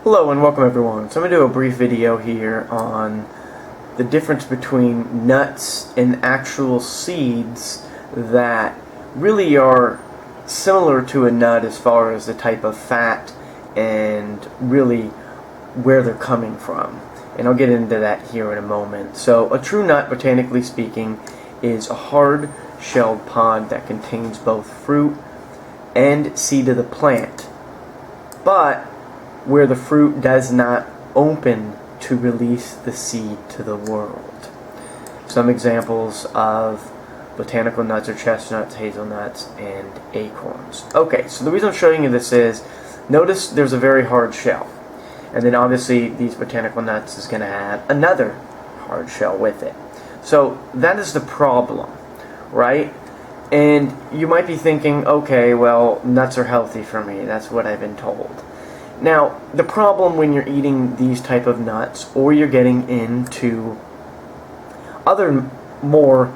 Hello and welcome everyone. So I'm going to do a brief video here on the difference between nuts and actual seeds that really are similar to a nut as far as the type of fat and really where they're coming from. And I'll get into that here in a moment. So a true nut, botanically speaking, is a hard-shelled pod that contains both fruit and seed of the plant, but where the fruit does not open to release the seed to the world. Some examples of botanical nuts are chestnuts, hazelnuts, and acorns. Okay, so the reason I'm showing you this is, notice there's a very hard shell. And then obviously these botanical nuts is going to have another hard shell with it. So that is the problem, right? And you might be thinking, okay, well, nuts are healthy for me. That's what I've been told. Now, the problem when you're eating these type of nuts, or you're getting into other more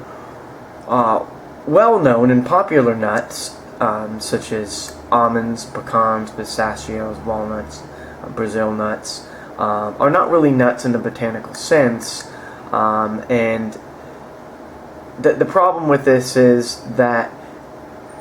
well-known and popular nuts, such as almonds, pecans, pistachios, walnuts, Brazil nuts, are not really nuts in the botanical sense. And the problem with this is that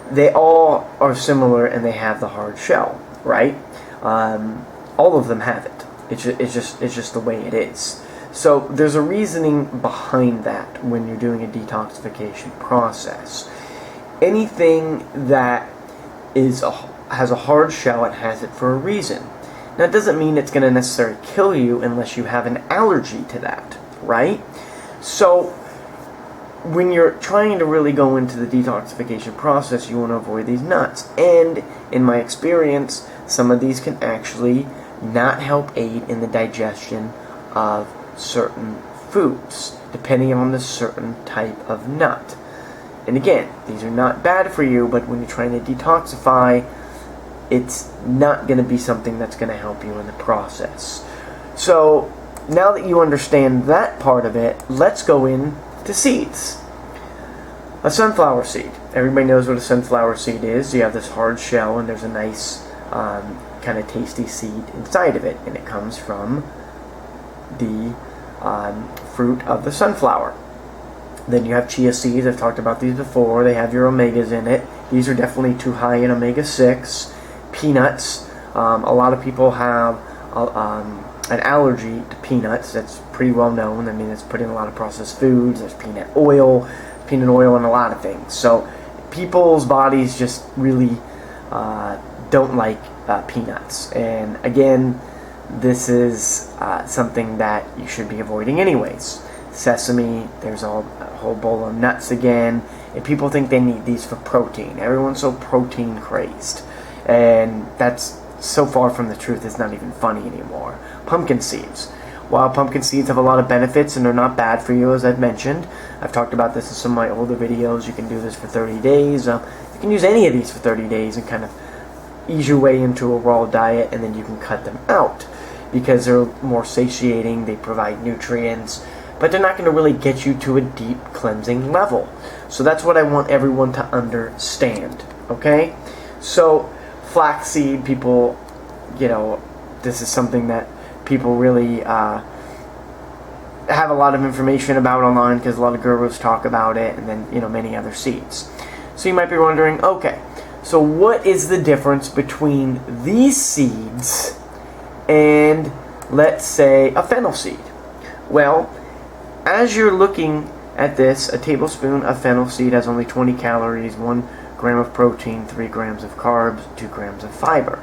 they all are similar and they have the hard shell, right? All of them have it. It's just the way it is. So there's a reasoning behind that when you're doing a detoxification process. Anything that has a hard shell, it has it for a reason. Now it doesn't mean it's going to necessarily kill you unless you have an allergy to that, right? So when you're trying to really go into the detoxification process, you want to avoid these nuts. And in my experience, some of these can actually not help aid in the digestion of certain foods, depending on the certain type of nut. And again, these are not bad for you, but when you're trying to detoxify, it's not going to be something that's going to help you in the process. So now that you understand that part of it, let's go into seeds. A sunflower seed. Everybody knows what a sunflower seed is. You have this hard shell and there's a nice kind of tasty seed inside of it, and it comes from the fruit of the sunflower. Then you have chia seeds. I've talked about these before. They have your omegas in it. These are definitely too high in omega-6. Peanuts. A lot of people have an allergy to peanuts. That's pretty well known. I mean, it's put in a lot of processed foods. There's peanut oil and a lot of things. So people's bodies just really don't like peanuts. And again, this is something that you should be avoiding anyways. Sesame, there's a whole bowl of nuts again. And people think they need these for protein. Everyone's so protein crazed. And that's so far from the truth, it's not even funny anymore. Pumpkin seeds. While pumpkin seeds have a lot of benefits and they're not bad for you, as I've mentioned, I've talked about this in some of my older videos. You can do this for 30 days. You can use any of these for 30 days and kind of ease your way into a raw diet, and then you can cut them out because they're more satiating, they provide nutrients, but they're not going to really get you to a deep cleansing level. So that's what I want everyone to understand, okay? So flaxseed, people, this is something that people really have a lot of information about online because a lot of gurus talk about it, and then many other seeds. So you might be wondering, okay, so what is the difference between these seeds and, let's say, a fennel seed? Well, as you're looking at this, a tablespoon of fennel seed has only 20 calories, 1 gram of protein, 3 grams of carbs, 2 grams of fiber.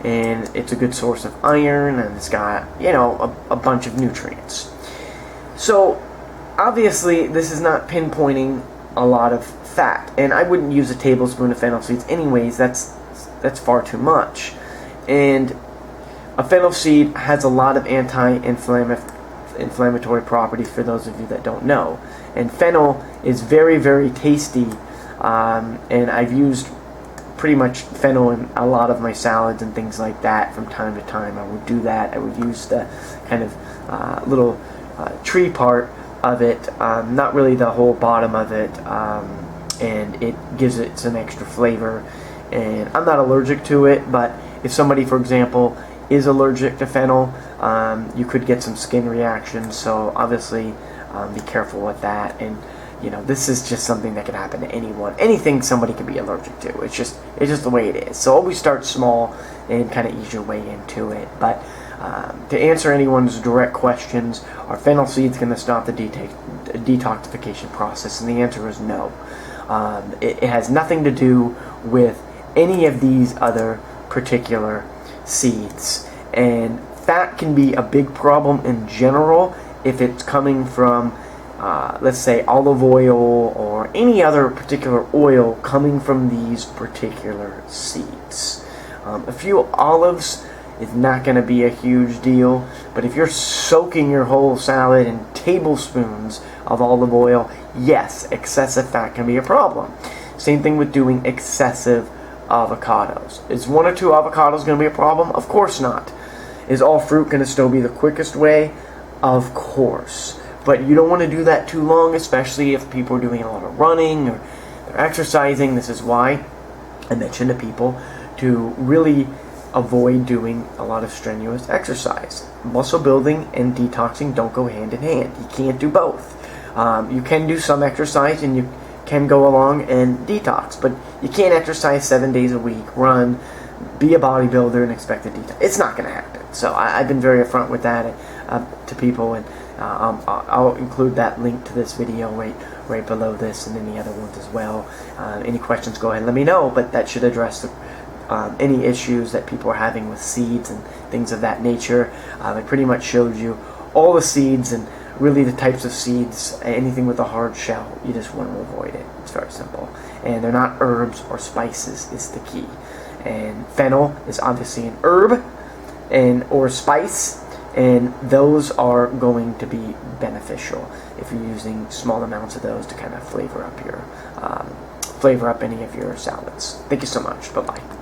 And it's a good source of iron, and it's got, a bunch of nutrients. So, obviously, this is not pinpointing a lot of fat, and I wouldn't use a tablespoon of fennel seeds anyways. That's far too much. And a fennel seed has a lot of anti-inflammatory properties, for those of you that don't know. And fennel is very, very tasty, and I've used pretty much fennel in a lot of my salads and things like that from time to time. I would do that. I would use the kind of little tree part of it, not really the whole bottom of it, and it gives it some extra flavor. And I'm not allergic to it, but if somebody, for example, is allergic to fennel, you could get some skin reactions. So obviously, be careful with that. And this is just something that can happen to anyone. Anything somebody can be allergic to. It's just the way it is. So always start small and kind of ease your way into it. But to answer anyone's direct questions, are fennel seeds going to stop the detoxification process? And the answer is no. It has nothing to do with any of these other particular seeds. And fat can be a big problem in general if it's coming from let's say olive oil or any other particular oil coming from these particular seeds. A few olives is not going to be a huge deal, but if you're soaking your whole salad in tablespoons of olive oil, yes, excessive fat can be a problem. Same thing with doing excessive avocados. Is 1 or 2 avocados going to be a problem? Of course not. Is all fruit going to still be the quickest way? Of course. But you don't want to do that too long, especially if people are doing a lot of running or they're exercising. This is why I mention to people to really avoid doing a lot of strenuous exercise. Muscle building and detoxing don't go hand in hand. You can't do both. You can do some exercise and you can go along and detox, but you can't exercise 7 days a week, run, be a bodybuilder and expect to detox. It's not going to happen. So I've been very upfront with that to people, and I'll include that link to this video right below this and any other ones as well. Any questions, go ahead and let me know, but that should address any issues that people are having with seeds and things of that nature. I pretty much showed you all the seeds and really the types of seeds. Anything with a hard shell, you just want to avoid it. It's very simple. And they're not herbs or spices is the key. And fennel is obviously an herb or spice, and those are going to be beneficial if you're using small amounts of those to kind of flavor up any of your salads. Thank you so much. Bye-bye.